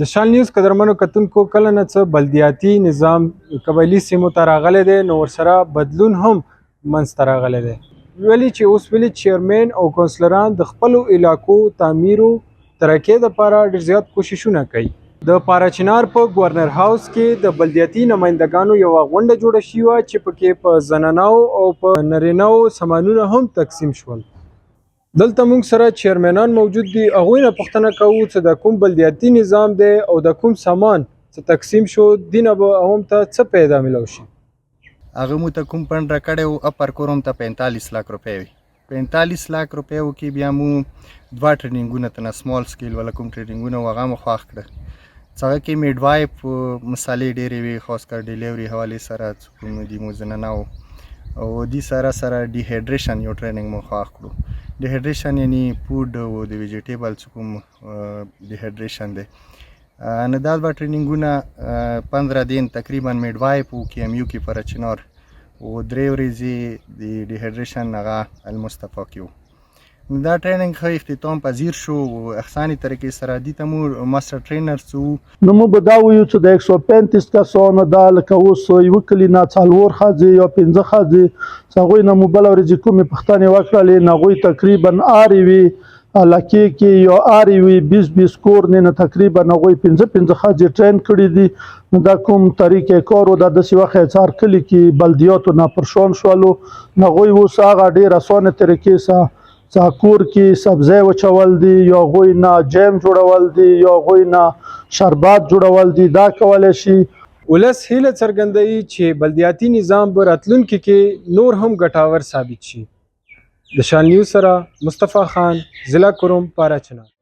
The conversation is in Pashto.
د شال نیوز قدرمنو کتونکو کله نه څه بلدیاتي نظام قبایلي سیمو ته راغلی دی نو ورسره بدلون هم منځته راغلی دی ویلي چې اوس ویلیج چیرمین او کونسلران د خپلو علاقو تعمیرو ترقۍ دپاره ډېر زیات کوششونه کوي د پاراچنار په ګورنر هاوس کې د بلدیاتي نمایندګانو یوه غونډه جوړه شوې وه چې پکې په زناناو او په نرینهو سامانونه هم تقسیم شول دلته موږ سره چیرمنان موجود دي هغوی نه پوښتنه کوو چې د کوم بلدیاتي نظام دی او د کوم سامان چې تقسیم شو دې نه به هم ته څه پیدا میلو شي هغه مو ته کوم فنډ راکړی و اپر کورم ته 45 लाख روپۍ وي 45 लाख روپیو کې بیا مو دوه ټریننګونه ته سمال سکیل ولا کوم ټریننګونه و هغه مو خواښ کړه څنګه کې میډوایپ مسالې ډېرې وي خاص کر ډیلیوري حوالې سره کوم دي مو زنانهو او دې سره ډیهایډریشن یو ټریننګ مو خواښ کړو ډیهایډریشن یعنی فود او د ویجیټیبلز کوم ډیهایډریشن دی نو دا دوه ټریننګونه 15 دین تقریبا میډوایپ او کې ام یو کې پاراچنار او درې ورځې د ډیهایډریشن هغه المستفا کیو دا ټریننګ ښه اختتام پذیر شو او احساني طریقې سره دي ته مو ماستر ټرینرز وو نو موږ به دا وایو چې د 135 کسانو دا لکه اوس یوه کلي نه څلور ښځې یا 15 ښځې هغوی نه مو بله ورځې کومې پوښتنې وکړلې نو هغوی تقریبا هرې وي لکې کې یا هرې وي 20 کور نه تقریبا هغوی 15 ښځې ټرین کړي دي نو دا کوم طریقې کار و دا داسې وخت څار کلي کې بلدیاتو نه پرشان شولو نو هغوی اوس هغه ډېر اسانه طریقې سره کور کې سبزی وچول دي یا هغوی نه جیم جوړول دي یا هغوی نه شربات جوړول دي دا کولی شي ولس هیله څرګندوي چې بلدیاتي نظام به راتلونکي کې نور هم ګټور ثابت شي د شال نیوز سره مصطفی خان ضلع کوروم پاراچنار